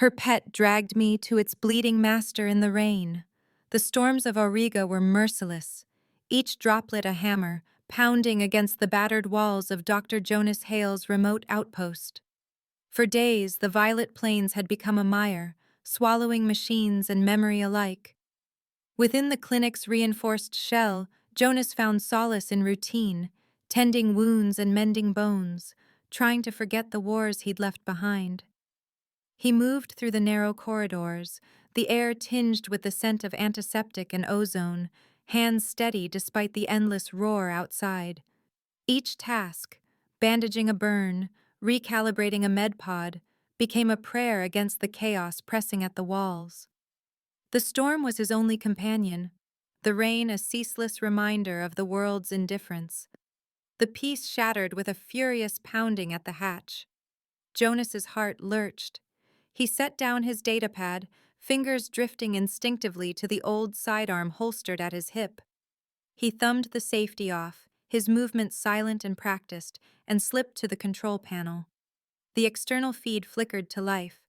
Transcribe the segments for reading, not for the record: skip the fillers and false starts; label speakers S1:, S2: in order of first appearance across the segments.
S1: Her pet dragged me to its bleeding master in the rain. The storms of Auriga were merciless, each droplet a hammer, pounding against the battered walls of Dr. Jonas Hale's remote outpost. For days, the violet plains had become a mire, swallowing machines and memory alike. Within the clinic's reinforced shell, Jonas found solace in routine, tending wounds and mending bones, trying to forget the wars he'd left behind. He moved through the narrow corridors, the air tinged with the scent of antiseptic and ozone, hands steady despite the endless roar outside. Each task, bandaging a burn, recalibrating a med pod, became a prayer against the chaos pressing at the walls. The storm was his only companion, the rain a ceaseless reminder of the world's indifference. The peace shattered with a furious pounding at the hatch. Jonas's heart lurched. He set down his datapad, fingers drifting instinctively to the old sidearm holstered at his hip. He thumbed the safety off, his movements silent and practiced, and slipped to the control panel. The external feed flickered to life.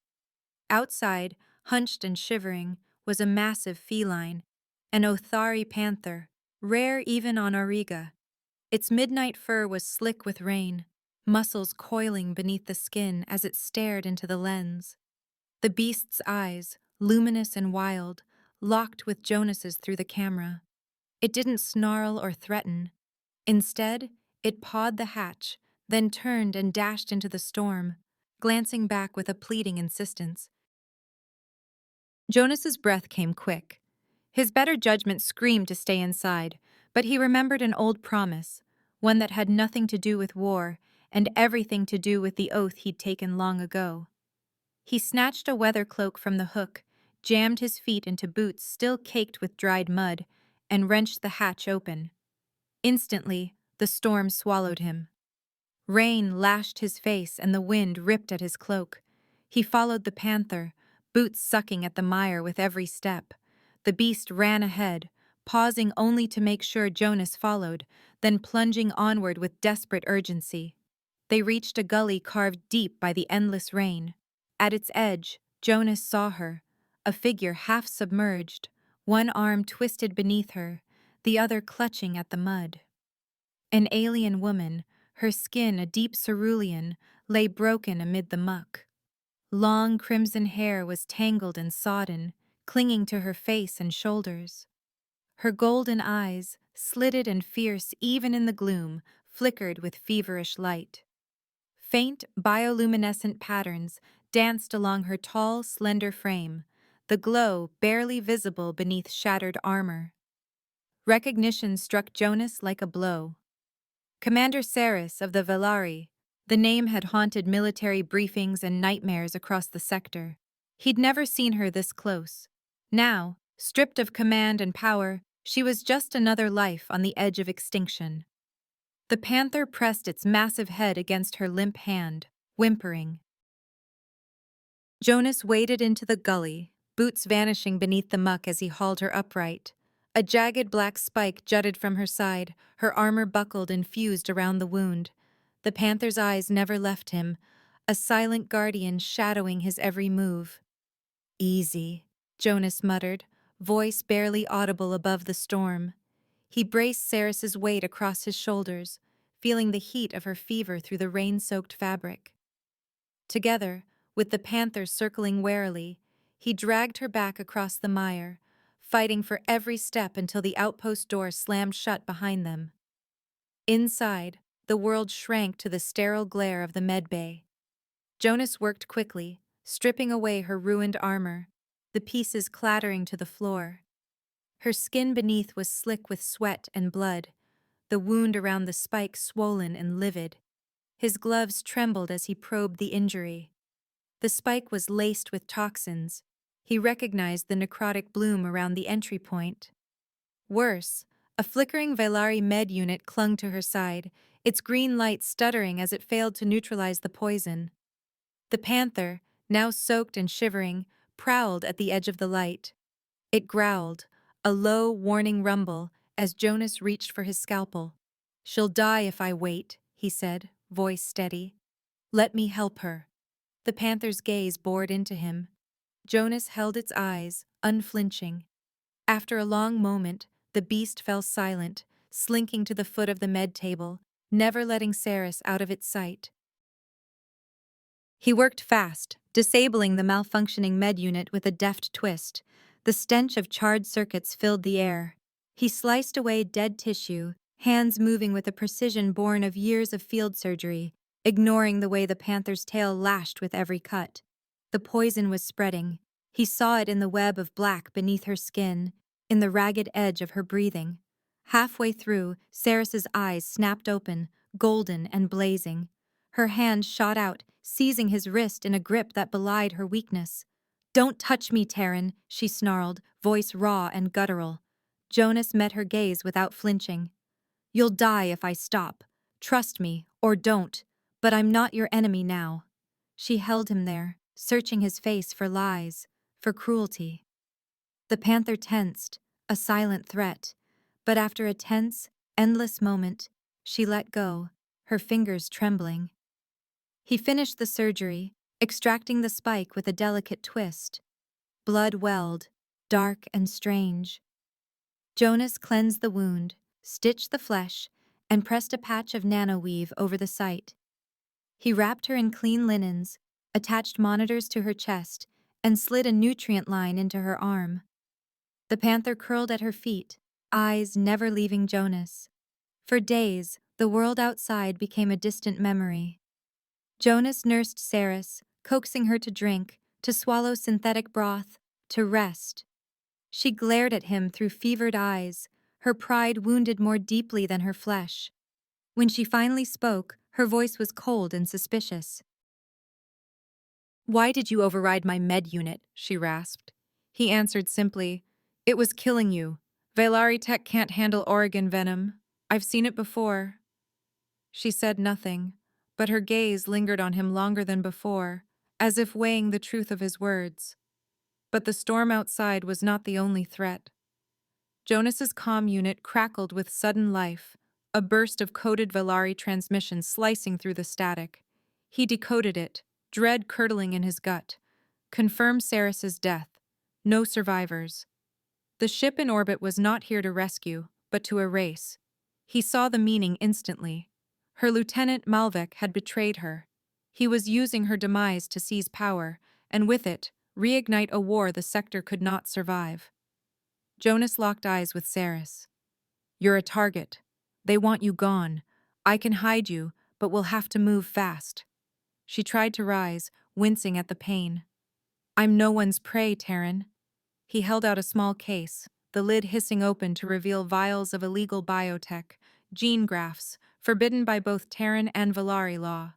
S1: Outside, hunched and shivering, was a massive feline, an Othari panther, rare even on Auriga. Its midnight fur was slick with rain, muscles coiling beneath the skin as it stared into the lens. The beast's eyes, luminous and wild, locked with Jonas's through the camera. It didn't snarl or threaten. Instead, it pawed the hatch, then turned and dashed into the storm, glancing back with a pleading insistence. Jonas's breath came quick. His better judgment screamed to stay inside, but he remembered an old promise, one that had nothing to do with war and everything to do with the oath he'd taken long ago. He snatched a weather cloak from the hook, jammed his feet into boots still caked with dried mud, and wrenched the hatch open. Instantly, the storm swallowed him. Rain lashed his face and the wind ripped at his cloak. He followed the panther, boots sucking at the mire with every step. The beast ran ahead, pausing only to make sure Jonas followed, then plunging onward with desperate urgency. They reached a gully carved deep by the endless rain. At its edge, Jonas saw her, a figure half submerged, one arm twisted beneath her, the other clutching at the mud. An alien woman, her skin a deep cerulean, lay broken amid the muck. Long crimson hair was tangled and sodden, clinging to her face and shoulders. Her golden eyes, slitted and fierce even in the gloom, flickered with feverish light. Faint, bioluminescent patterns danced along her tall, slender frame, the glow barely visible beneath shattered armor. Recognition struck Jonas like a blow. Commander Saris of the Velari, the name had haunted military briefings and nightmares across the sector. He'd never seen her this close. Now, stripped of command and power, she was just another life on the edge of extinction. The panther pressed its massive head against her limp hand, whimpering. Jonas waded into the gully, boots vanishing beneath the muck as he hauled her upright. A jagged black spike jutted from her side, her armor buckled and fused around the wound. The panther's eyes never left him, a silent guardian shadowing his every move. "Easy," Jonas muttered, voice barely audible above the storm. He braced Saris's weight across his shoulders, feeling the heat of her fever through the rain-soaked fabric. Together, with the panther circling warily, he dragged her back across the mire, fighting for every step until the outpost door slammed shut behind them. Inside, the world shrank to the sterile glare of the medbay. Jonas worked quickly, stripping away her ruined armor, the pieces clattering to the floor. Her skin beneath was slick with sweat and blood, the wound around the spike swollen and livid. His gloves trembled as he probed the injury. The spike was laced with toxins. He recognized the necrotic bloom around the entry point. Worse, a flickering Velari med unit clung to her side, its green light stuttering as it failed to neutralize the poison. The panther, now soaked and shivering, prowled at the edge of the light. It growled, a low, warning rumble, as Jonas reached for his scalpel. "She'll die if I wait," he said, voice steady. "Let me help her." The panther's gaze bored into him, Jonas held its eyes, unflinching. After a long moment, the beast fell silent, slinking to the foot of the med table, never letting Saris out of its sight. He worked fast, disabling the malfunctioning med unit with a deft twist. The stench of charred circuits filled the air. He sliced away dead tissue, hands moving with a precision born of years of field surgery, ignoring the way the panther's tail lashed with every cut. The poison was spreading. He saw it in the web of black beneath her skin, in the ragged edge of her breathing. Halfway through, Saris's eyes snapped open, golden and blazing. Her hand shot out, seizing his wrist in a grip that belied her weakness. "Don't touch me, Terran," she snarled, voice raw and guttural. Jonas met her gaze without flinching. "You'll die if I stop. Trust me, or don't. But I'm not your enemy now." She held him there, searching his face for lies, for cruelty. The panther tensed, a silent threat. But after a tense, endless moment, she let go, her fingers trembling. He finished the surgery, extracting the spike with a delicate twist. Blood welled, dark and strange. Jonas cleansed the wound, stitched the flesh, and pressed a patch of nanoweave over the site. He wrapped her in clean linens, attached monitors to her chest, and slid a nutrient line into her arm. The panther curled at her feet, eyes never leaving Jonas. For days, the world outside became a distant memory. Jonas nursed Saris, coaxing her to drink, to swallow synthetic broth, to rest. She glared at him through fevered eyes, her pride wounded more deeply than her flesh. When she finally spoke, her voice was cold and suspicious. "Why did you override my med unit?" she rasped. He answered simply, "It was killing you. Valari tech can't handle Oregon venom. I've seen it before." She said nothing, but her gaze lingered on him longer than before, as if weighing the truth of his words. But the storm outside was not the only threat. Jonas's comm unit crackled with sudden life, a burst of coded Valari transmission slicing through the static. He decoded it, dread curdling in his gut. Confirm Saris's death. No survivors. The ship in orbit was not here to rescue, but to erase. He saw the meaning instantly. Her lieutenant Malvek had betrayed her. He was using her demise to seize power, and with it, reignite a war the sector could not survive. Jonas locked eyes with Saris. "You're a target. They want you gone. I can hide you, but we'll have to move fast." She tried to rise, wincing at the pain. "I'm no one's prey, Terran." He held out a small case, the lid hissing open to reveal vials of illegal biotech, gene grafts, forbidden by both Terran and Valari law.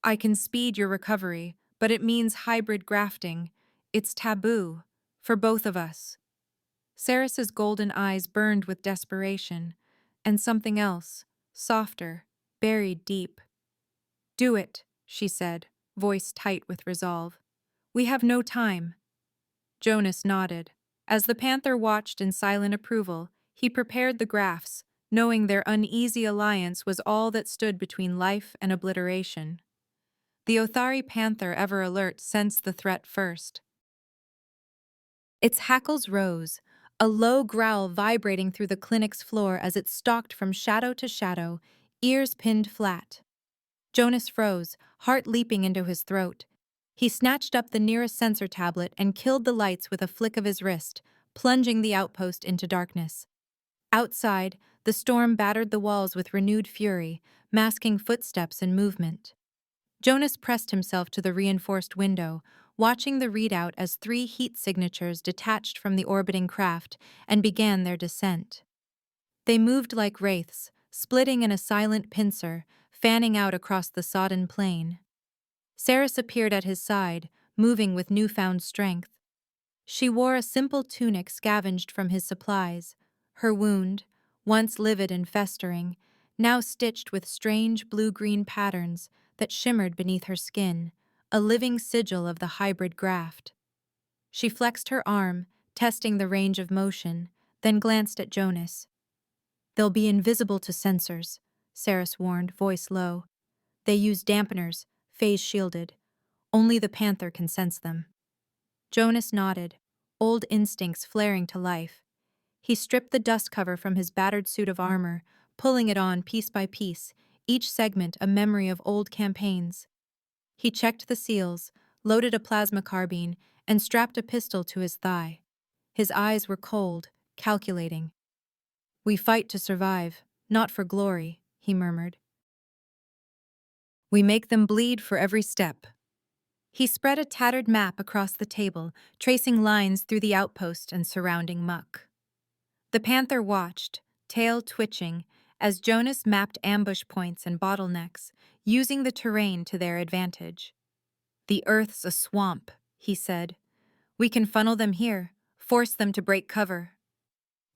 S1: "I can speed your recovery, but it means hybrid grafting. It's taboo. For both of us." Saris's golden eyes burned with desperation, and something else, softer, buried deep. "Do it," she said, voice tight with resolve. "We have no time." Jonas nodded. As the panther watched in silent approval, he prepared the grafts, knowing their uneasy alliance was all that stood between life and obliteration. The Othari panther, ever alert, sensed the threat first. Its hackles rose, a low growl vibrating through the clinic's floor as it stalked from shadow to shadow, ears pinned flat. Jonas froze, heart leaping into his throat. He snatched up the nearest sensor tablet and killed the lights with a flick of his wrist, plunging the outpost into darkness. Outside, the storm battered the walls with renewed fury, masking footsteps and movement. Jonas pressed himself to the reinforced window, watching the readout as 3 heat signatures detached from the orbiting craft and began their descent. They moved like wraiths, splitting in a silent pincer, fanning out across the sodden plain. Saris appeared at his side, moving with newfound strength. She wore a simple tunic scavenged from his supplies, her wound, once livid and festering, now stitched with strange blue-green patterns that shimmered beneath her skin, a living sigil of the hybrid graft. She flexed her arm, testing the range of motion, then glanced at Jonas. "They'll be invisible to sensors," Saris warned, voice low. "They use dampeners, phase-shielded. Only the panther can sense them." Jonas nodded, old instincts flaring to life. He stripped the dust cover from his battered suit of armor, pulling it on piece by piece, each segment a memory of old campaigns. He checked the seals, loaded a plasma carbine, and strapped a pistol to his thigh. His eyes were cold, calculating. "We fight to survive, not for glory," he murmured. "We make them bleed for every step." He spread a tattered map across the table, tracing lines through the outpost and surrounding muck. The panther watched, tail twitching, as Jonas mapped ambush points and bottlenecks, using the terrain to their advantage. "The Earth's a swamp," he said. "We can funnel them here, force them to break cover."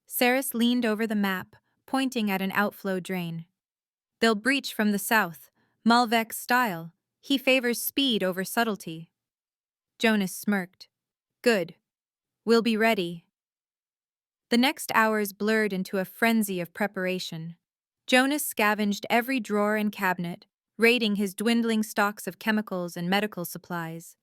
S1: Saris leaned over the map, pointing at an outflow drain. "They'll breach from the south, Malvec style. He favors speed over subtlety." Jonas smirked. "Good. We'll be ready." The next hours blurred into a frenzy of preparation. Jonas scavenged every drawer and cabinet, raiding his dwindling stocks of chemicals and medical supplies.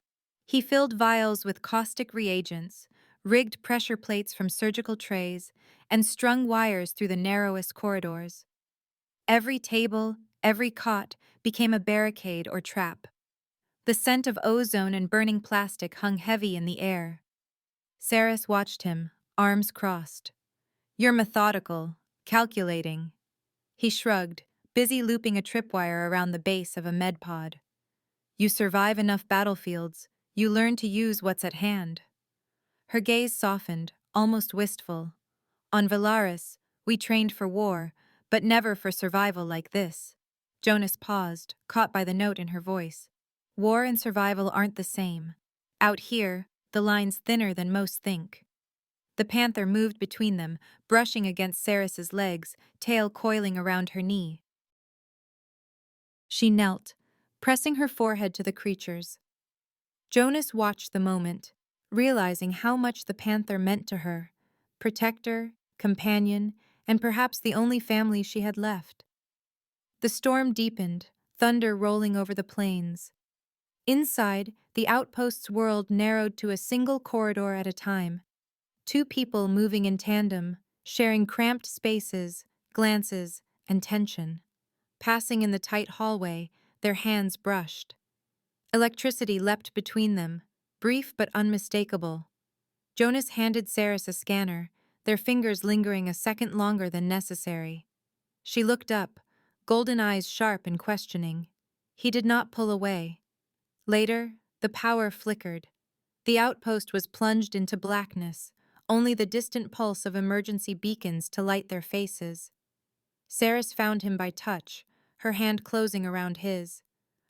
S1: He filled vials with caustic reagents, rigged pressure plates from surgical trays, and strung wires through the narrowest corridors. Every table, every cot became a barricade or trap. The scent of ozone and burning plastic hung heavy in the air. Saris watched him, arms crossed. "You're methodical, calculating." He shrugged, busy looping a tripwire around the base of a med pod. "You survive enough battlefields, you learn to use what's at hand." Her gaze softened, almost wistful. "On Valaris, we trained for war, but never for survival like this." Jonas paused, caught by the note in her voice. "War and survival aren't the same. Out here, the line's thinner than most think." The panther moved between them, brushing against Saris's legs, tail coiling around her knee. She knelt, pressing her forehead to the creature's. Jonas watched the moment, realizing how much the panther meant to her. Protector, companion, and perhaps the only family she had left. The storm deepened, thunder rolling over the plains. Inside, the outpost's world narrowed to a single corridor at a time. Two people moving in tandem, sharing cramped spaces, glances, and tension. Passing in the tight hallway, their hands brushed. Electricity leapt between them, brief but unmistakable. Jonas handed Saris a scanner, their fingers lingering a second longer than necessary. She looked up, golden eyes sharp and questioning. He did not pull away. Later, the power flickered. The outpost was plunged into blackness, only the distant pulse of emergency beacons to light their faces. Saris found him by touch, her hand closing around his.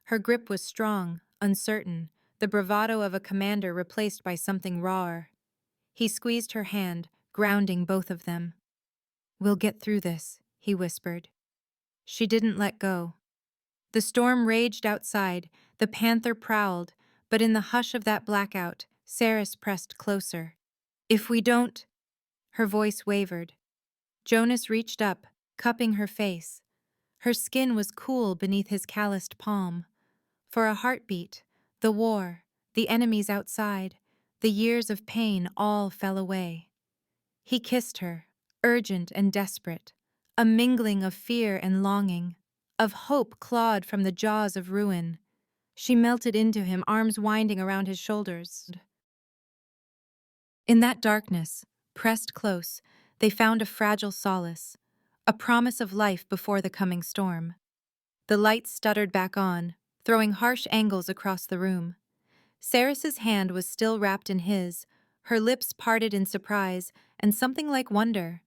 S1: Her grip was strong, uncertain, the bravado of a commander replaced by something rawer. He squeezed her hand, grounding both of them. "We'll get through this," he whispered. She didn't let go. The storm raged outside, the panther prowled, but in the hush of that blackout, Saris pressed closer. "If we don't—" Her voice wavered. Jonas reached up, cupping her face. Her skin was cool beneath his calloused palm. For a heartbeat, the war, the enemies outside, the years of pain all fell away. He kissed her, urgent and desperate, a mingling of fear and longing, of hope clawed from the jaws of ruin. She melted into him, arms winding around his shoulders. In that darkness, pressed close, they found a fragile solace, a promise of life before the coming storm. The lights stuttered back on, throwing harsh angles across the room. Saris's hand was still wrapped in his, her lips parted in surprise and something like wonder.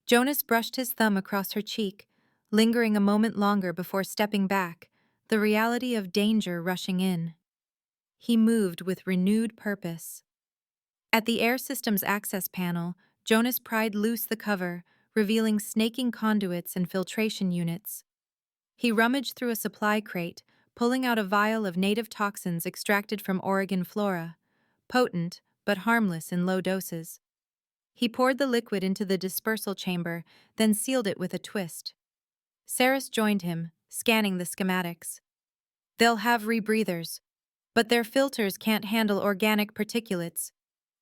S1: Jonas brushed his thumb across her cheek, lingering a moment longer before stepping back, the reality of danger rushing in. He moved with renewed purpose. At the air system's access panel, Jonas pried loose the cover, revealing snaking conduits and filtration units. He rummaged through a supply crate, pulling out a vial of native toxins extracted from Oregon flora, potent but harmless in low doses. He poured the liquid into the dispersal chamber, then sealed it with a twist. Saris joined him, scanning the schematics. "They'll have rebreathers," But their filters can't handle organic particulates.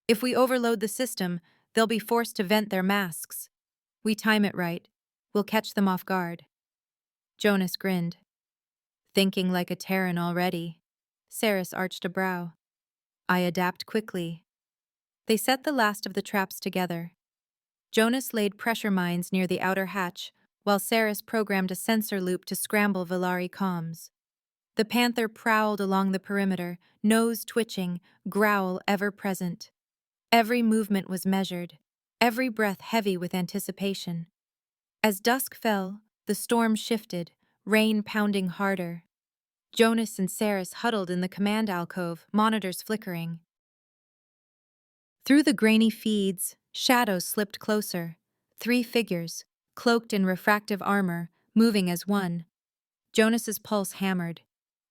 S1: If we overload the system, they'll be forced to vent their masks. We time it right. We'll catch them off guard. Jonas grinned. Thinking like a Terran already. Saris arched a brow. I adapt quickly. They set the last of the traps together. Jonas laid pressure mines near the outer hatch, while Saris programmed a sensor loop to scramble Valari comms. The panther prowled along the perimeter, nose twitching, growl ever present. Every movement was measured, every breath heavy with anticipation. As dusk fell, the storm shifted, rain pounding harder. Jonas and Saris huddled in the command alcove, monitors flickering. Through the grainy feeds, shadows slipped closer. 3 figures, cloaked in refractive armor, moving as one. Jonas's pulse hammered.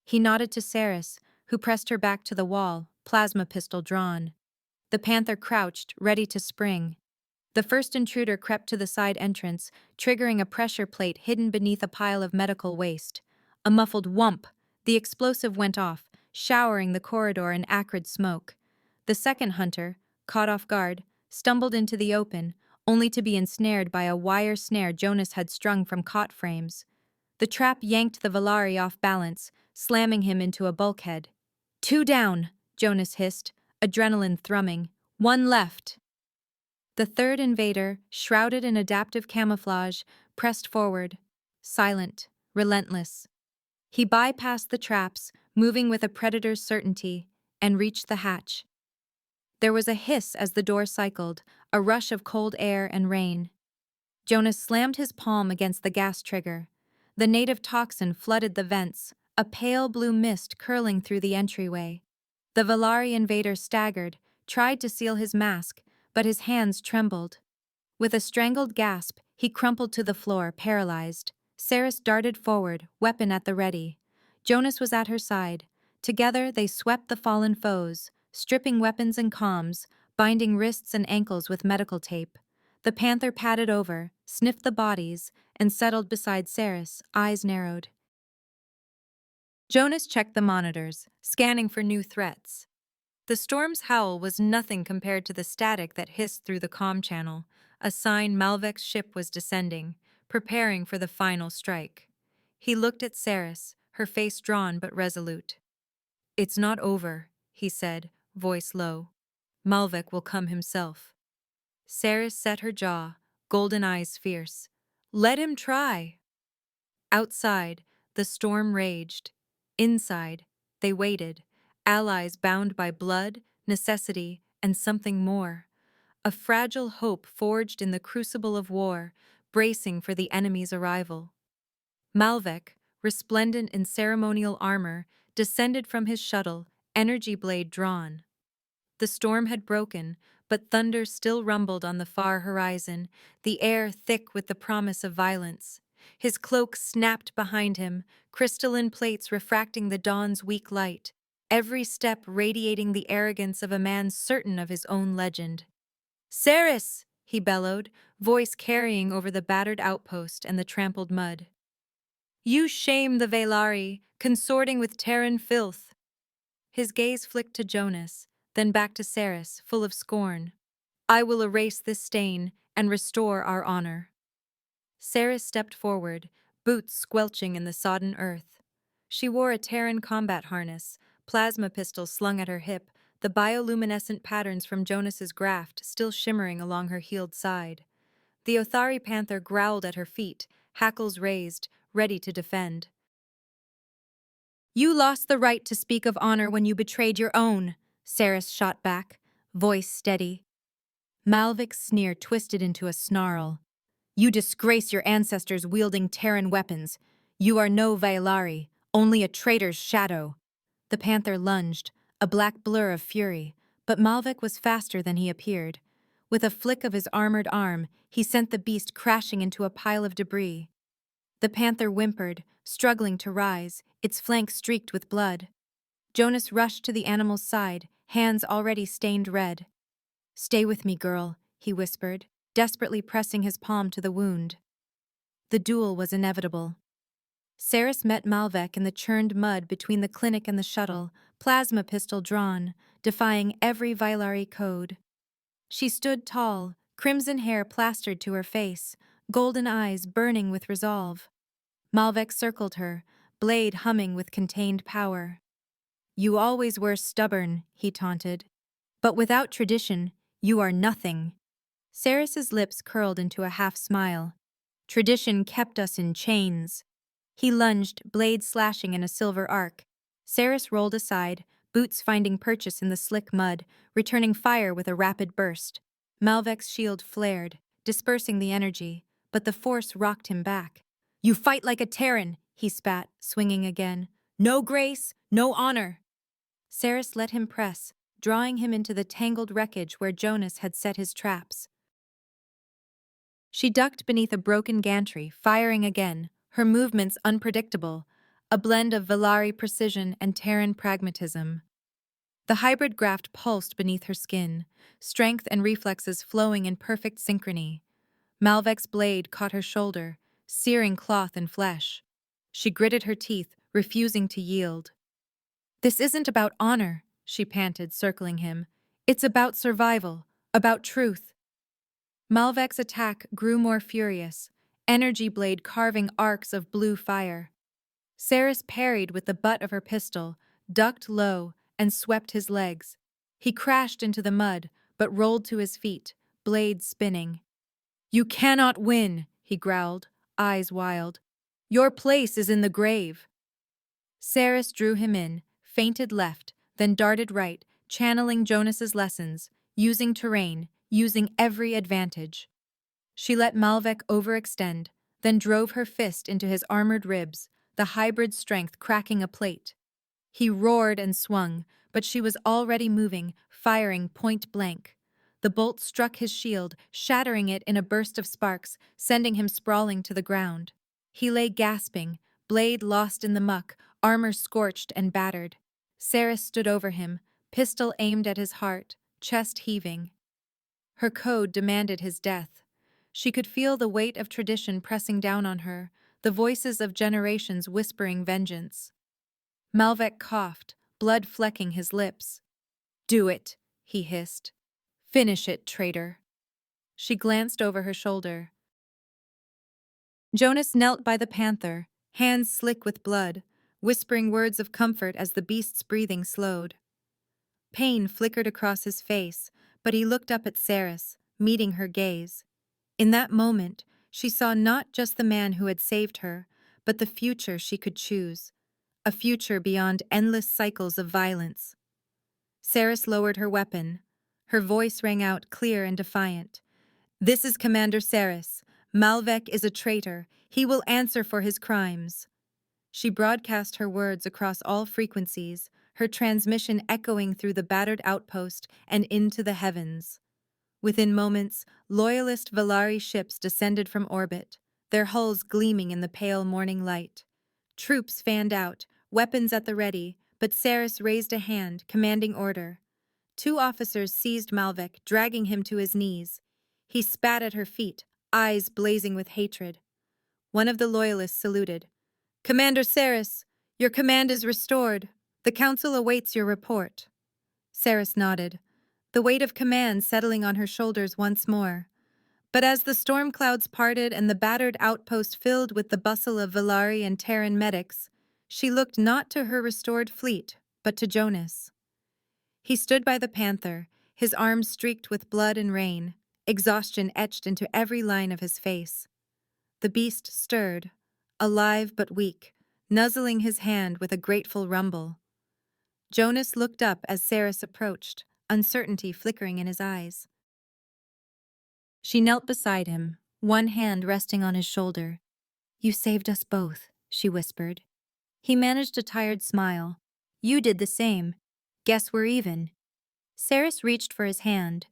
S1: He nodded to Saris, who pressed her back to the wall, plasma pistol drawn. The panther crouched, ready to spring. The first intruder crept to the side entrance, triggering a pressure plate hidden beneath a pile of medical waste. A muffled whump. The explosive went off, showering the corridor in acrid smoke. The second hunter, caught off guard, stumbled into the open, only to be ensnared by a wire snare Jonas had strung from cot frames. The trap yanked the Valari off balance, slamming him into a bulkhead. 2 down, Jonas hissed, adrenaline thrumming. 1 left. The third invader, shrouded in adaptive camouflage, pressed forward, silent, relentless. He bypassed the traps, moving with a predator's certainty, and reached the hatch. There was a hiss as the door cycled, a rush of cold air and rain. Jonas slammed his palm against the gas trigger. The native toxin flooded the vents, a pale blue mist curling through the entryway. The Valari invader staggered, tried to seal his mask, but his hands trembled. With a strangled gasp, he crumpled to the floor, paralyzed. Saris darted forward, weapon at the ready. Jonas was at her side. Together they swept the fallen foes, stripping weapons and comms, binding wrists and ankles with medical tape. The panther padded over, sniffed the bodies, and settled beside Saris, eyes narrowed. Jonas checked the monitors, scanning for new threats. The storm's howl was nothing compared to the static that hissed through the comm channel, a sign Malvek's ship was descending, preparing for the final strike. He looked at Saris, her face drawn but resolute. It's not over, he said, voice low. Malvek will come himself. Saris set her jaw, golden eyes fierce. Let him try. Outside, the storm raged. Inside, they waited, allies bound by blood, necessity, and something more. A fragile hope forged in the crucible of war, bracing for the enemy's arrival. Malvek, resplendent in ceremonial armor, descended from his shuttle, energy blade drawn. The storm had broken, but thunder still rumbled on the far horizon, the air thick with the promise of violence. His cloak snapped behind him, crystalline plates refracting the dawn's weak light, every step radiating the arrogance of a man certain of his own legend. Saris! He bellowed, voice carrying over the battered outpost and the trampled mud. You shame the Valari, consorting with Terran filth. His gaze flicked to Jonas, then back to Saris, full of scorn. I will erase this stain and restore our honor. Saris stepped forward, boots squelching in the sodden earth. She wore a Terran combat harness, plasma pistol slung at her hip, the bioluminescent patterns from Jonas's graft still shimmering along her healed side. The Othari panther growled at her feet, hackles raised, ready to defend. You lost the right to speak of honor when you betrayed your own, Saris shot back, voice steady. Malvik's sneer twisted into a snarl. You disgrace your ancestors wielding Terran weapons. You are no Vailari, only a traitor's shadow. The panther lunged, a black blur of fury, but Malvik was faster than he appeared. With a flick of his armored arm, he sent the beast crashing into a pile of debris. The panther whimpered, struggling to rise, its flank streaked with blood. Jonas rushed to the animal's side, hands already stained red. Stay with me, girl, he whispered, desperately pressing his palm to the wound. The duel was inevitable. Saris met Malvek in the churned mud between the clinic and the shuttle, plasma pistol drawn, defying every Vilari code. She stood tall, crimson hair plastered to her face, golden eyes burning with resolve. Malvek circled her, blade humming with contained power. "You always were stubborn," he taunted. "But without tradition, you are nothing." Ceres's lips curled into a half-smile. "Tradition kept us in chains." He lunged, blade slashing in a silver arc. Ceres rolled aside, boots finding purchase in the slick mud, returning fire with a rapid burst. Malvek's shield flared, dispersing the energy, but the force rocked him back. "You fight like a Terran," he spat, swinging again. "No grace, no honor." Ceres let him press, drawing him into the tangled wreckage where Jonas had set his traps. She ducked beneath a broken gantry, firing again, her movements unpredictable, a blend of Velari precision and Terran pragmatism. The hybrid graft pulsed beneath her skin, strength and reflexes flowing in perfect synchrony. Malvek's blade caught her shoulder, searing cloth and flesh. She gritted her teeth, refusing to yield. "This isn't about honor," she panted, circling him. "It's about survival, about truth." Malvek's attack grew more furious, energy blade carving arcs of blue fire. Ceres parried with the butt of her pistol, ducked low, and swept his legs. He crashed into the mud, but rolled to his feet, blade spinning. "You cannot win," he growled, eyes wild. "Your place is in the grave." Ceres drew him in, feinted left, then darted right, channeling Jonas's lessons, using terrain, using every advantage. She let Malvek overextend, then drove her fist into his armored ribs, the hybrid strength cracking a plate. He roared and swung, but she was already moving, firing point blank. The bolt struck his shield, shattering it in a burst of sparks, sending him sprawling to the ground. He lay gasping, blade lost in the muck, armor scorched and battered. Ceres stood over him, pistol aimed at his heart, chest heaving. Her code demanded his death. She could feel the weight of tradition pressing down on her, the voices of generations whispering vengeance. Malvek coughed, blood flecking his lips. "Do it," he hissed. "Finish it, traitor." She glanced over her shoulder. Jonas knelt by the panther, hands slick with blood, whispering words of comfort as the beast's breathing slowed. Pain flickered across his face, but he looked up at Ceres, meeting her gaze. In that moment, she saw not just the man who had saved her, but the future she could choose, a future beyond endless cycles of violence. Ceres lowered her weapon. Her voice rang out clear and defiant. "This is Commander Ceres. Malvek is a traitor. He will answer for his crimes." She broadcast her words across all frequencies, her transmission echoing through the battered outpost and into the heavens. Within moments, loyalist Velari ships descended from orbit, their hulls gleaming in the pale morning light. Troops fanned out, weapons at the ready, but Ceres raised a hand, commanding order. Two officers seized Malvek, dragging him to his knees. He spat at her feet, eyes blazing with hatred. One of the loyalists saluted. "Commander Ceres, your command is restored. The council awaits your report." Ceres nodded, the weight of command settling on her shoulders once more. But as the storm clouds parted and the battered outpost filled with the bustle of Velari and Terran medics, she looked not to her restored fleet, but to Jonas. He stood by the panther, his arms streaked with blood and rain, exhaustion etched into every line of his face. The beast stirred, alive but weak, nuzzling his hand with a grateful rumble. Jonas looked up as Ceres approached, uncertainty flickering in his eyes. She knelt beside him, one hand resting on his shoulder. "You saved us both," she whispered. He managed a tired smile. "You did the same. Guess we're even." Ceres reached for his hand.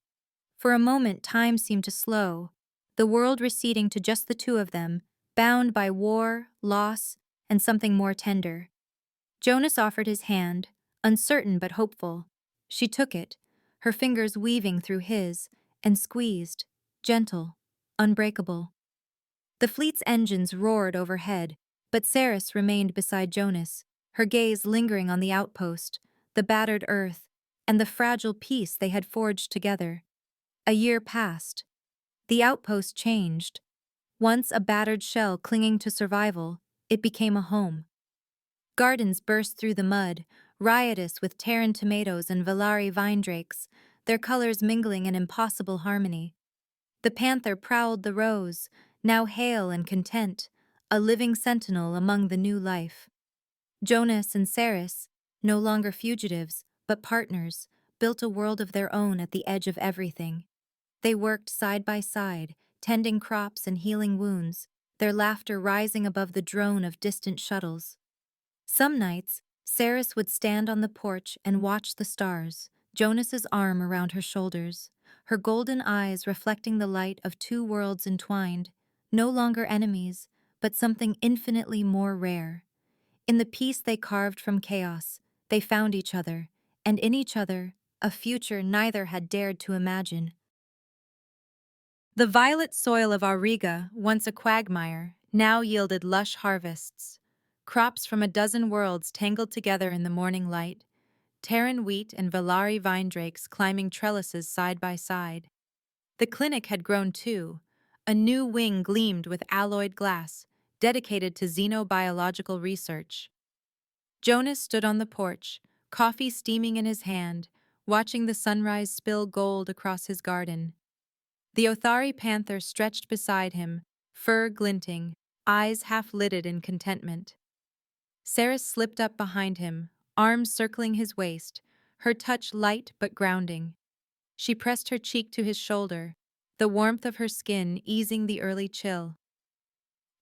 S1: For a moment time seemed to slow, the world receding to just the two of them, bound by war, loss, and something more tender. Jonas offered his hand, uncertain but hopeful. She took it, her fingers weaving through his, and squeezed, gentle, unbreakable. The fleet's engines roared overhead, but Ceres remained beside Jonas, her gaze lingering on the outpost, the battered earth, and the fragile peace they had forged together. A year passed. The outpost changed. Once a battered shell clinging to survival, it became a home. Gardens burst through the mud, riotous with Terran tomatoes and Valari vine drakes, their colors mingling in impossible harmony. The panther prowled the rows, now hale and content, a living sentinel among the new life. Jonas and Saris, no longer fugitives, but partners, built a world of their own at the edge of everything. They worked side by side, tending crops and healing wounds, their laughter rising above the drone of distant shuttles. Some nights, Saris would stand on the porch and watch the stars, Jonas's arm around her shoulders, her golden eyes reflecting the light of two worlds entwined, no longer enemies, but something infinitely more rare. In the peace they carved from chaos, they found each other, and in each other, a future neither had dared to imagine. The violet soil of Auriga, once a quagmire, now yielded lush harvests. Crops from a dozen worlds tangled together in the morning light, Terran wheat and Valari vine drakes climbing trellises side by side. The clinic had grown too. A new wing gleamed with alloyed glass, dedicated to xenobiological research. Jonas stood on the porch, coffee steaming in his hand, watching the sunrise spill gold across his garden. The Othari panther stretched beside him, fur glinting, eyes half-lidded in contentment. Saris slipped up behind him, arms circling his waist, her touch light but grounding. She pressed her cheek to his shoulder, the warmth of her skin easing the early chill.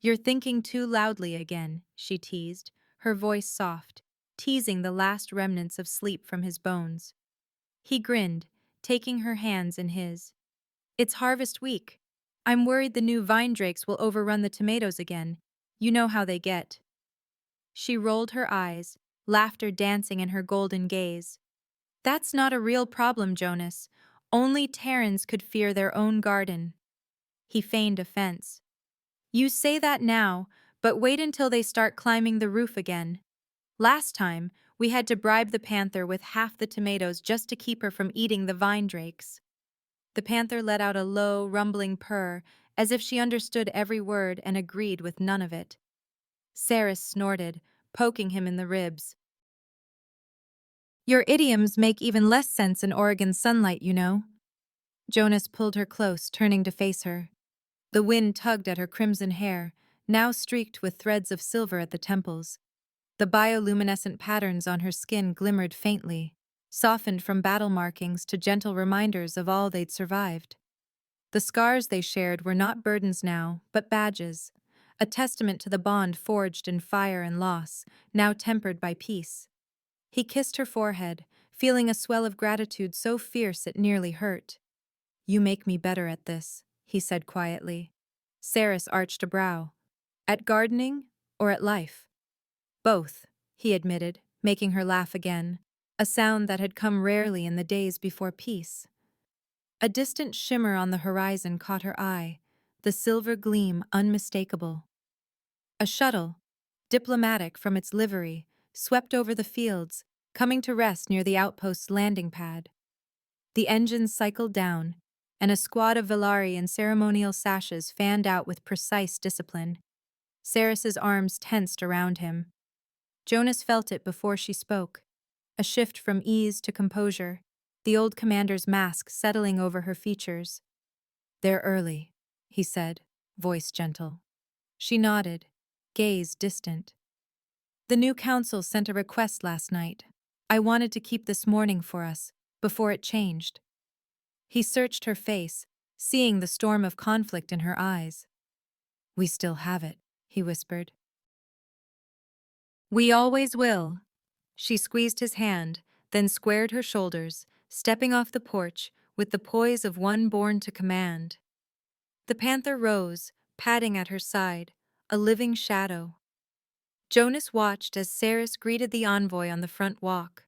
S1: "You're thinking too loudly again," she teased, her voice soft, teasing the last remnants of sleep from his bones. He grinned, taking her hands in his. "It's harvest week. I'm worried the new vine drakes will overrun the tomatoes again. You know how they get." She rolled her eyes, laughter dancing in her golden gaze. "That's not a real problem, Jonas. Only Terrans could fear their own garden." He feigned offense. "You say that now, but wait until they start climbing the roof again. Last time, we had to bribe the panther with half the tomatoes just to keep her from eating the vine drakes." The panther let out a low, rumbling purr, as if she understood every word and agreed with none of it. Saris snorted, poking him in the ribs. "Your idioms make even less sense in Oregon sunlight, you know." Jonas pulled her close, turning to face her. The wind tugged at her crimson hair, now streaked with threads of silver at the temples. The bioluminescent patterns on her skin glimmered faintly, softened from battle markings to gentle reminders of all they'd survived. The scars they shared were not burdens now, but badges, a testament to the bond forged in fire and loss, now tempered by peace. He kissed her forehead, feeling a swell of gratitude so fierce it nearly hurt. "You make me better at this," he said quietly. Saris arched a brow. "At gardening or at life?" "Both," he admitted, making her laugh again, a sound that had come rarely in the days before peace. A distant shimmer on the horizon caught her eye, the silver gleam unmistakable. A shuttle, diplomatic from its livery, swept over the fields, coming to rest near the outpost's landing pad. The engines cycled down, and a squad of Velari in ceremonial sashes fanned out with precise discipline. Saris's arms tensed around him. Jonas felt it before she spoke, a shift from ease to composure, the old commander's mask settling over her features. "They're early," he said, voice gentle. She nodded, gaze distant. "The new council sent a request last night. I wanted to keep this morning for us, before it changed." He searched her face, seeing the storm of conflict in her eyes. "We still have it," he whispered. "We always will." She squeezed his hand, then squared her shoulders, stepping off the porch with the poise of one born to command. The panther rose, padding at her side, a living shadow. Jonas watched as Saris greeted the envoy on the front walk.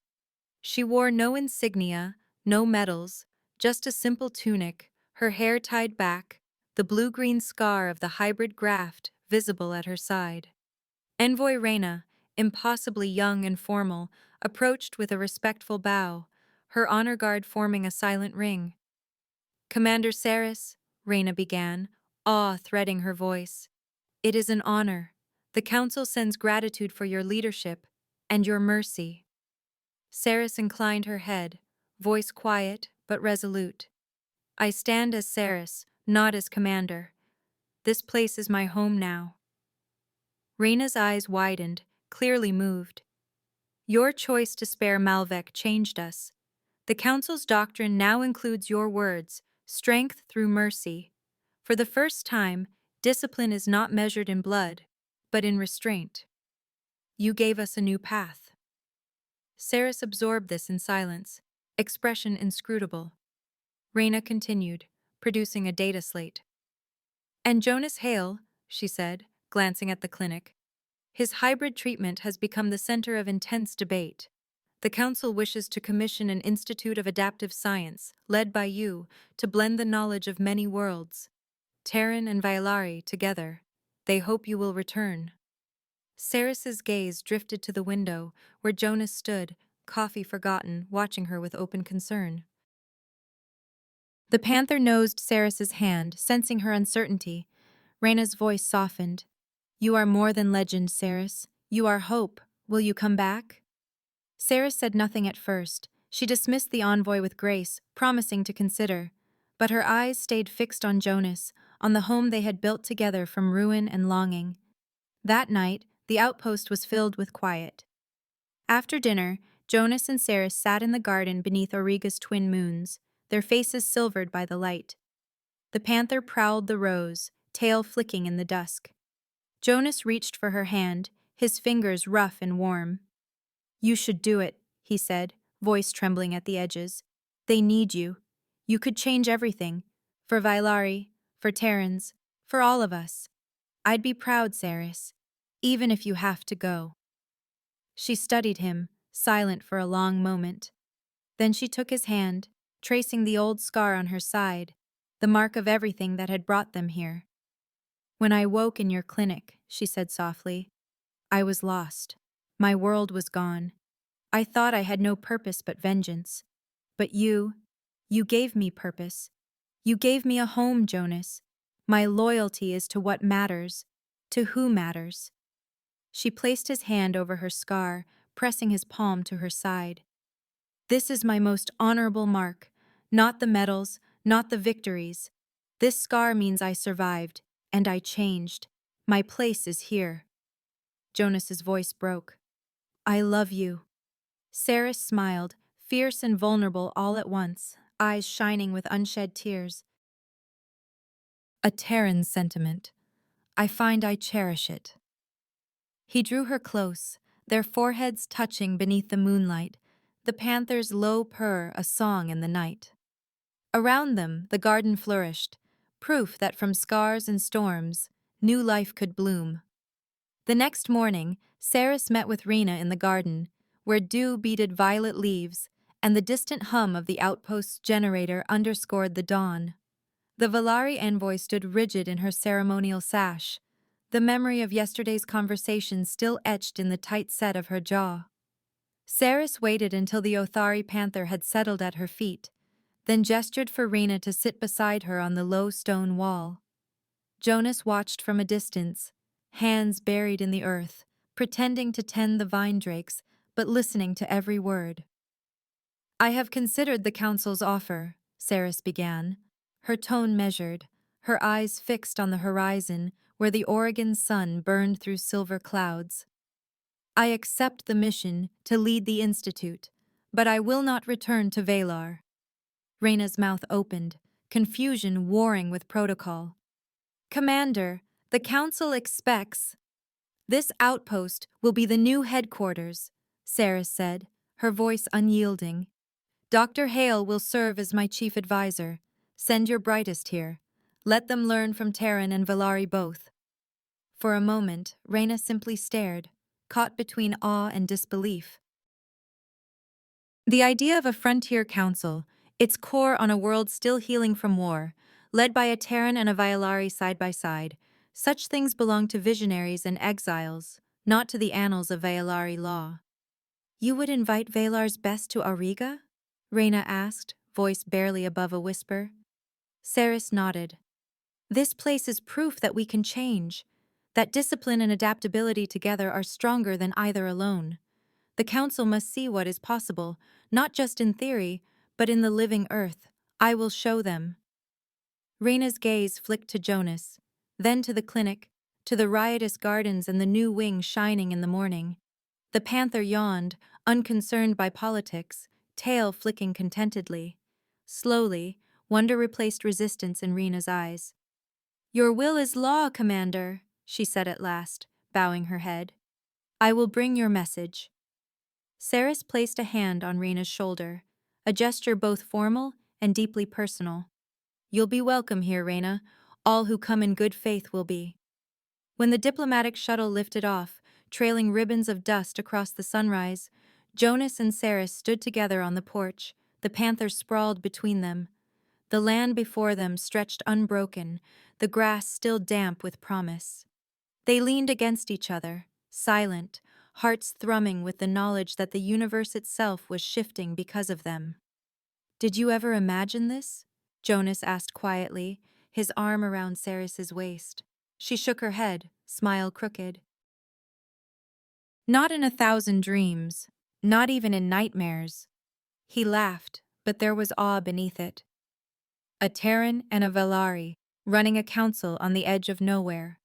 S1: She wore no insignia, no medals, just a simple tunic, her hair tied back, the blue-green scar of the hybrid graft visible at her side. Envoy Reyna, impossibly young and formal, approached with a respectful bow, her honor guard forming a silent ring. "Commander Saris," Reyna began, awe threading her voice. "It is an honor. The Council sends gratitude for your leadership and your mercy." Saris inclined her head, voice quiet but resolute. "I stand as Saris, not as commander. This place is my home now." Reyna's eyes widened, clearly moved. "Your choice to spare Malvec changed us. The Council's doctrine now includes your words, strength through mercy. For the first time, discipline is not measured in blood, but in restraint. You gave us a new path." Saris absorbed this in silence, expression inscrutable. Reyna continued, producing a data slate. "And Jonas Hale," she said, glancing at the clinic. "His hybrid treatment has become the center of intense debate. The Council wishes to commission an Institute of Adaptive Science, led by you, to blend the knowledge of many worlds. Terran and Vailari together. They hope you will return." Saris's gaze drifted to the window, where Jonas stood, coffee forgotten, watching her with open concern. The panther nosed Saris's hand, sensing her uncertainty. Reyna's voice softened. "You are more than legend, Saris. You are hope. Will you come back?" Saris said nothing at first. She dismissed the envoy with grace, promising to consider. But her eyes stayed fixed on Jonas, on the home they had built together from ruin and longing. That night, the outpost was filled with quiet. After dinner, Jonas and Saris sat in the garden beneath Auriga's twin moons, their faces silvered by the light. The panther prowled the rows, tail flicking in the dusk. Jonas reached for her hand, his fingers rough and warm. "You should do it," he said, voice trembling at the edges. "They need you. You could change everything. For Vailari, for Terrans, for all of us. I'd be proud, Saris, even if you have to go." She studied him, silent for a long moment. Then she took his hand, tracing the old scar on her side, the mark of everything that had brought them here. "When I woke in your clinic," she said softly, "I was lost. My world was gone. I thought I had no purpose but vengeance. But you gave me purpose. You gave me a home, Jonas. My loyalty is to what matters, to who matters." She placed his hand over her scar, pressing his palm to her side. "This is my most honorable mark, not the medals, not the victories. This scar means I survived, and I changed. My place is here." Jonas's voice broke. "I love you." Saris smiled, fierce and vulnerable all at once, eyes shining with unshed tears. "A Terran's sentiment. I find I cherish it." He drew her close, their foreheads touching beneath the moonlight, the panther's low purr a song in the night. Around them, the garden flourished, proof that from scars and storms, new life could bloom. The next morning, Saris met with Reyna in the garden, where dew beaded violet leaves, and the distant hum of the outpost's generator underscored the dawn. The Valari envoy stood rigid in her ceremonial sash, the memory of yesterday's conversation still etched in the tight set of her jaw. Saris waited until the Othari panther had settled at her feet, then gestured for Reyna to sit beside her on the low stone wall. Jonas watched from a distance, hands buried in the earth, pretending to tend the vine drakes, but listening to every word. "I have considered the Council's offer," Saris began, her tone measured, her eyes fixed on the horizon where the Oregon sun burned through silver clouds. "I accept the mission to lead the Institute, but I will not return to Valar." Reyna's mouth opened, confusion warring with protocol. "Commander, the Council expects—" "This outpost will be the new headquarters," Saris said, her voice unyielding. "Dr. Hale will serve as my chief advisor. Send your brightest here. Let them learn from Terran and Valari both." For a moment, Reyna simply stared, caught between awe and disbelief. The idea of a frontier council, its core on a world still healing from war, led by a Terran and a Vailari side by side, such things belong to visionaries and exiles, not to the annals of Vailari law. You would invite Valar's best to Auriga? Reyna asked, voice barely above a whisper. Saris nodded. This place is proof that we can change, that discipline and adaptability together are stronger than either alone. The Council must see what is possible, not just in theory, but in the living earth. I will show them. Reyna's gaze flicked to Jonas, then to the clinic, to the riotous gardens and the new wing shining in the morning. The panther yawned, unconcerned by politics, tail flicking contentedly. Slowly, wonder replaced resistance in Reyna's eyes. Your will is law, Commander, she said at last, bowing her head. I will bring your message. Saris placed a hand on Reyna's shoulder, a gesture both formal and deeply personal. You'll be welcome here, Reyna. All who come in good faith will be. When the diplomatic shuttle lifted off, trailing ribbons of dust across the sunrise, Jonas and Saris stood together on the porch, the panther sprawled between them. The land before them stretched unbroken, the grass still damp with promise. They leaned against each other, silent, hearts thrumming with the knowledge that the universe itself was shifting because of them. Did you ever imagine this? Jonas asked quietly, his arm around Saris's waist. She shook her head, smile crooked. Not in 1,000 dreams, not even in nightmares. He laughed, but there was awe beneath it. A Terran and a Velari, running a council on the edge of nowhere.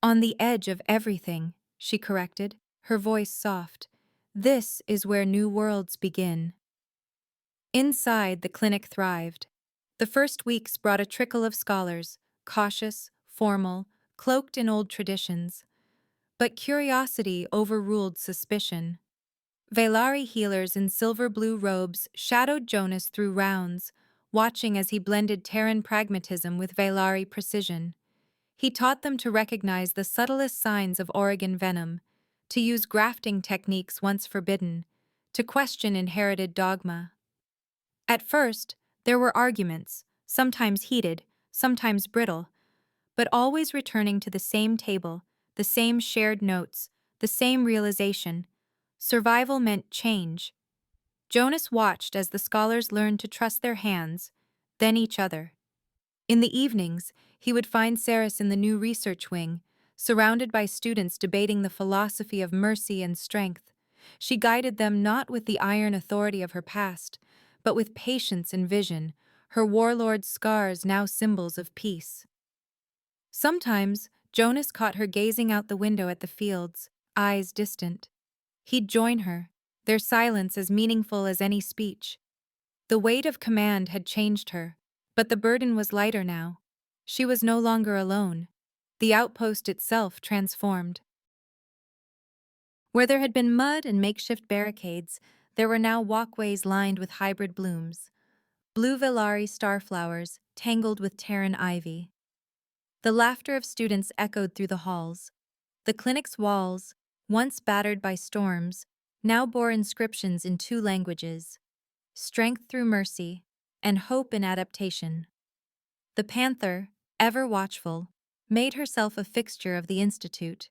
S1: On the edge of everything, she corrected, her voice soft. This is where new worlds begin. Inside, the clinic thrived. The first weeks brought a trickle of scholars, cautious, formal, cloaked in old traditions. But curiosity overruled suspicion. Velari healers in silver-blue robes shadowed Jonas through rounds, watching as he blended Terran pragmatism with Velari precision. He taught them to recognize the subtlest signs of Oregon venom, to use grafting techniques once forbidden, to question inherited dogma. At first, there were arguments, sometimes heated, sometimes brittle, but always returning to the same table, the same shared notes, the same realization. Survival meant change. Jonas watched as the scholars learned to trust their hands, then each other. In the evenings, he would find Saris in the new research wing, surrounded by students debating the philosophy of mercy and strength. She guided them not with the iron authority of her past, but with patience and vision, her warlord scars now symbols of peace. Sometimes, Jonas caught her gazing out the window at the fields, eyes distant. He'd join her, their silence as meaningful as any speech. The weight of command had changed her, but the burden was lighter now. She was no longer alone. The outpost itself transformed. Where there had been mud and makeshift barricades, there were now walkways lined with hybrid blooms. Blue Velari starflowers tangled with Terran ivy. The laughter of students echoed through the halls. The clinic's walls, once battered by storms, now bore inscriptions in 2 languages: strength through mercy, and hope in adaptation. The panther, ever watchful, made herself a fixture of the institute.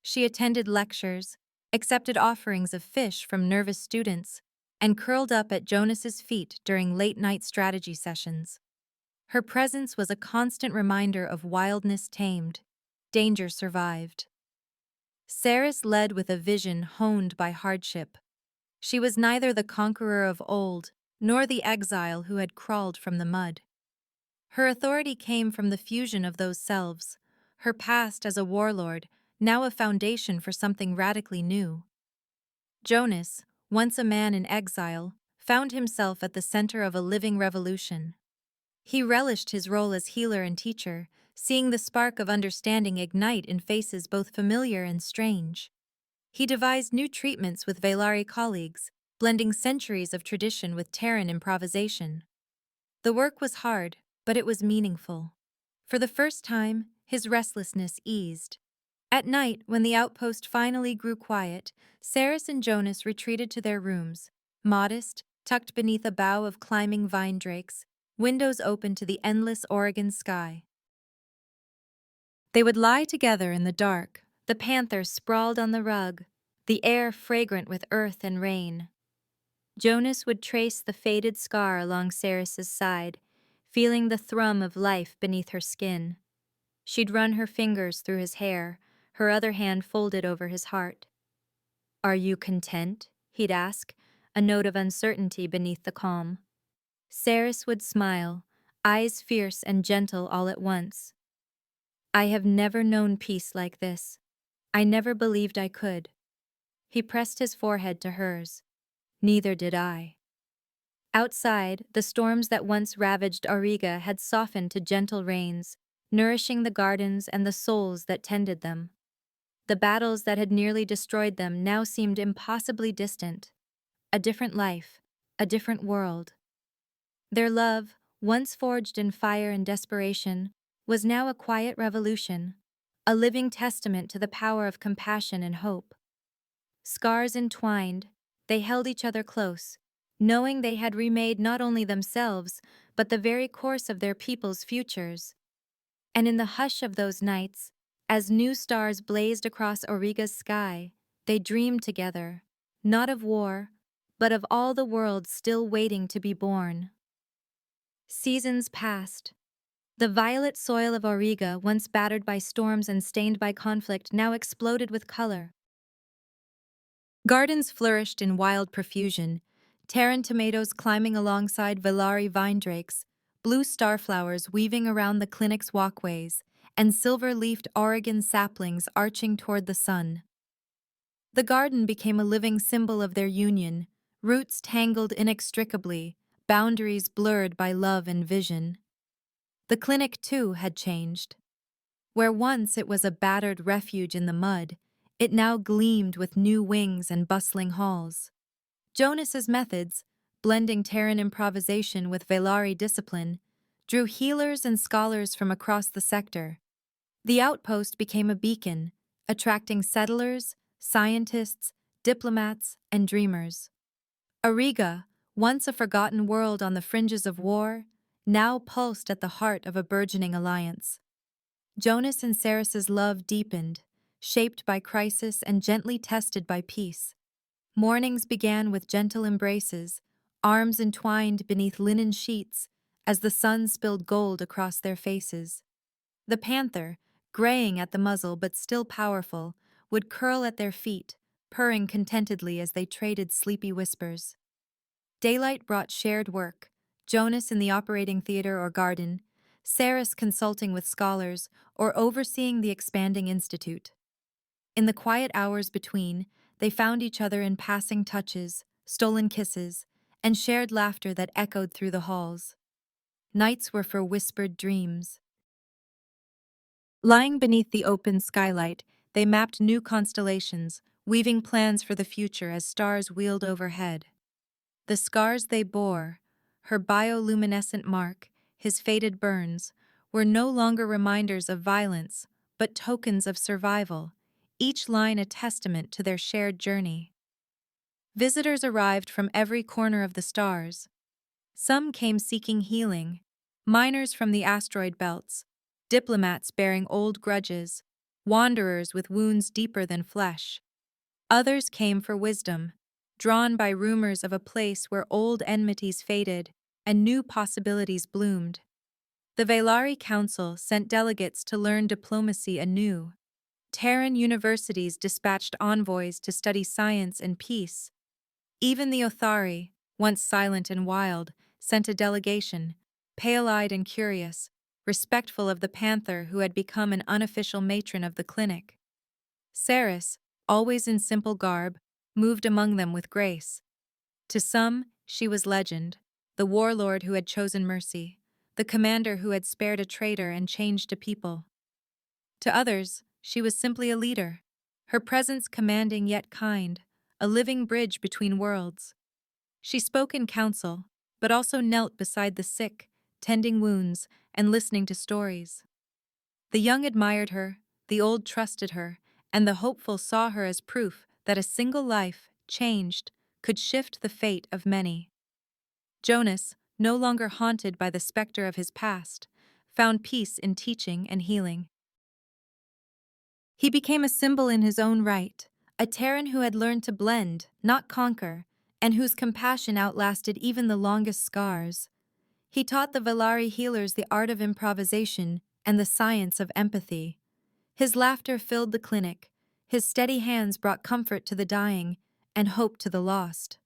S1: She attended lectures, accepted offerings of fish from nervous students, and curled up at Jonas's feet during late-night strategy sessions. Her presence was a constant reminder of wildness tamed, danger survived. Saris led with a vision honed by hardship. She was neither the conqueror of old, nor the exile who had crawled from the mud. Her authority came from the fusion of those selves, her past as a warlord, now a foundation for something radically new. Jonas, once a man in exile, found himself at the center of a living revolution. He relished his role as healer and teacher, seeing the spark of understanding ignite in faces both familiar and strange. He devised new treatments with Velari colleagues, blending centuries of tradition with Terran improvisation. The work was hard, but it was meaningful. For the first time, his restlessness eased. At night, when the outpost finally grew quiet, Saris and Jonas retreated to their rooms, modest, tucked beneath a bough of climbing vine drakes, windows open to the endless Oregon sky. They would lie together in the dark, the panther sprawled on the rug, the air fragrant with earth and rain. Jonas would trace the faded scar along Ceres's side, feeling the thrum of life beneath her skin. She'd run her fingers through his hair, her other hand folded over his heart. "Are you content?" he'd ask, a note of uncertainty beneath the calm. Ceres would smile, eyes fierce and gentle all at once. "I have never known peace like this. I never believed I could." He pressed his forehead to hers. "Neither did I." Outside, the storms that once ravaged Auriga had softened to gentle rains, nourishing the gardens and the souls that tended them. The battles that had nearly destroyed them now seemed impossibly distant. A different life, a different world. Their love, once forged in fire and desperation, was now a quiet revolution, a living testament to the power of compassion and hope. Scars entwined, they held each other close, knowing they had remade not only themselves, but the very course of their people's futures. And in the hush of those nights, as new stars blazed across Auriga's sky, they dreamed together, not of war, but of all the worlds still waiting to be born. Seasons passed. The violet soil of Auriga, once battered by storms and stained by conflict, now exploded with color. Gardens flourished in wild profusion, Terran tomatoes climbing alongside Velari vine drakes, blue starflowers weaving around the clinic's walkways, and silver-leafed Oregon saplings arching toward the sun. The garden became a living symbol of their union, roots tangled inextricably, boundaries blurred by love and vision. The clinic, too, had changed. Where once it was a battered refuge in the mud, it now gleamed with new wings and bustling halls. Jonas's methods, blending Terran improvisation with Velari discipline, drew healers and scholars from across the sector. The outpost became a beacon, attracting settlers, scientists, diplomats, and dreamers. Auriga, once a forgotten world on the fringes of war, now pulsed at the heart of a burgeoning alliance. Jonas and Ceres's love deepened, shaped by crisis and gently tested by peace. Mornings began with gentle embraces, arms entwined beneath linen sheets, as the sun spilled gold across their faces. The panther, graying at the muzzle but still powerful, would curl at their feet, purring contentedly as they traded sleepy whispers. Daylight brought shared work, Jonas in the operating theater or garden, Ceres consulting with scholars or overseeing the expanding institute. In the quiet hours between, they found each other in passing touches, stolen kisses, and shared laughter that echoed through the halls. Nights were for whispered dreams. Lying beneath the open skylight, they mapped new constellations, weaving plans for the future as stars wheeled overhead. The scars they bore, her bioluminescent mark, his faded burns, were no longer reminders of violence, but tokens of survival, each line a testament to their shared journey. Visitors arrived from every corner of the stars. Some came seeking healing, miners from the asteroid belts, diplomats bearing old grudges, wanderers with wounds deeper than flesh. Others came for wisdom, drawn by rumors of a place where old enmities faded and new possibilities bloomed. The Velari Council sent delegates to learn diplomacy anew. Terran universities dispatched envoys to study science and peace. Even the Othari, once silent and wild, sent a delegation, pale-eyed and curious, respectful of the panther who had become an unofficial matron of the clinic. Ceres, always in simple garb, moved among them with grace. To some, she was legend, the warlord who had chosen mercy, the commander who had spared a traitor and changed a people. To others, she was simply a leader, her presence commanding yet kind, a living bridge between worlds. She spoke in council, but also knelt beside the sick, tending wounds and listening to stories. The young admired her, the old trusted her, and the hopeful saw her as proof that a single life, changed, could shift the fate of many. Jonas, no longer haunted by the specter of his past, found peace in teaching and healing. He became a symbol in his own right, a Terran who had learned to blend, not conquer, and whose compassion outlasted even the longest scars. He taught the Velari healers the art of improvisation and the science of empathy. His laughter filled the clinic, his steady hands brought comfort to the dying and hope to the lost.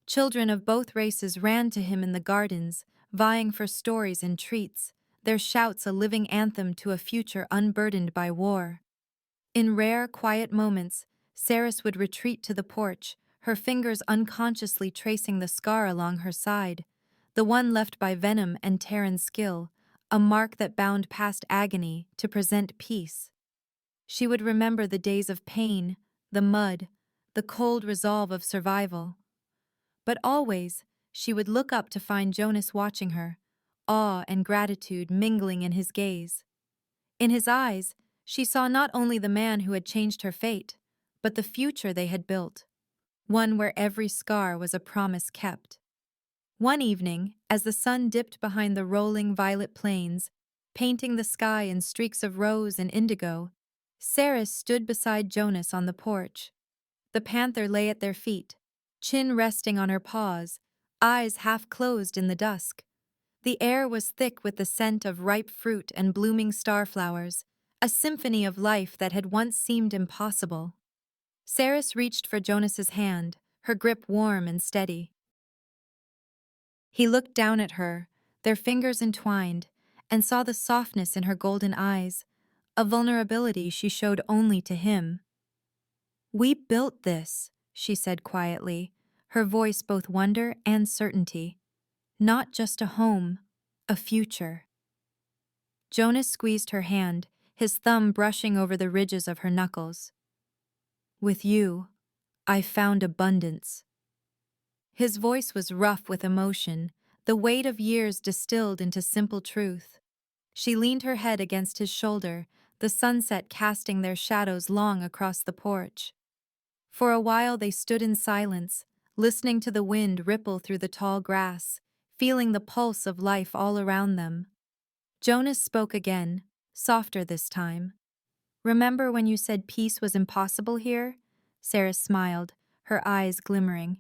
S1: Children of both races ran to him in the gardens, vying for stories and treats, their shouts a living anthem to a future unburdened by war. In rare, quiet moments, Saris would retreat to the porch, her fingers unconsciously tracing the scar along her side, the one left by venom and Terran skill, a mark that bound past agony to present peace. She would remember the days of pain, the mud, the cold resolve of survival. But always, she would look up to find Jonas watching her, awe and gratitude mingling in his gaze. In his eyes, she saw not only the man who had changed her fate, but the future they had built, one where every scar was a promise kept. One evening, as the sun dipped behind the rolling violet plains, painting the sky in streaks of rose and indigo, Saris stood beside Jonas on the porch. The panther lay at their feet, chin resting on her paws, eyes half closed in the dusk. The air was thick with the scent of ripe fruit and blooming starflowers, a symphony of life that had once seemed impossible. Saris reached for Jonas's hand, her grip warm and steady. He looked down at her, their fingers entwined, and saw the softness in her golden eyes, a vulnerability she showed only to him. "We built this," she said quietly, her voice both wonder and certainty. "Not just a home, a future." Jonas squeezed her hand, his thumb brushing over the ridges of her knuckles. "With you, I found abundance." His voice was rough with emotion, the weight of years distilled into simple truth. She leaned her head against his shoulder, the sunset casting their shadows long across the porch. For a while they stood in silence, listening to the wind ripple through the tall grass, feeling the pulse of life all around them. Jonas spoke again, softer this time. "Remember when you said peace was impossible here?" Sarah smiled, her eyes glimmering.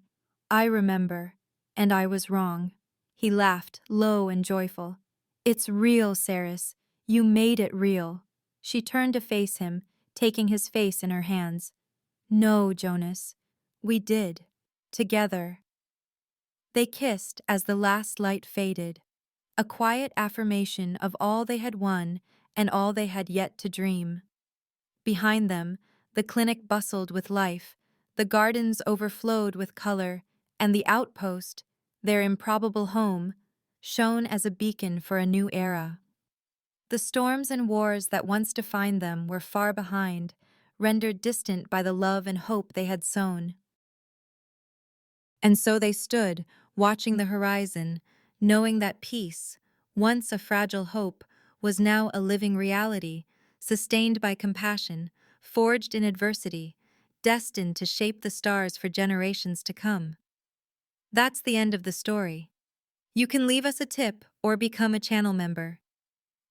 S1: "I remember, and I was wrong." He laughed, low and joyful. "It's real, Saris. You made it real." She turned to face him, taking his face in her hands. "No, Jonas. We did. Together." They kissed as the last light faded, a quiet affirmation of all they had won and all they had yet to dream. Behind them, the clinic bustled with life, the gardens overflowed with color, and the outpost, their improbable home, shone as a beacon for a new era. The storms and wars that once defined them were far behind, rendered distant by the love and hope they had sown. And so they stood, watching the horizon, knowing that peace, once a fragile hope, was now a living reality, sustained by compassion, forged in adversity, destined to shape the stars for generations to come. That's the end of the story. You can leave us a tip or become a channel member.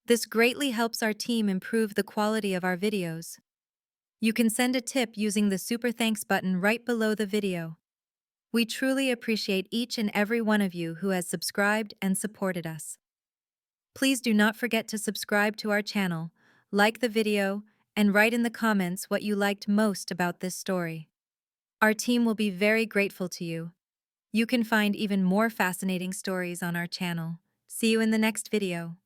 S1: This greatly helps our team improve the quality of our videos. You can send a tip using the Super Thanks button right below the video. We truly appreciate each and every one of you who has subscribed and supported us. Please do not forget to subscribe to our channel, like the video, and write in the comments what you liked most about this story. Our team will be very grateful to you. You can find even more fascinating stories on our channel. See you in the next video.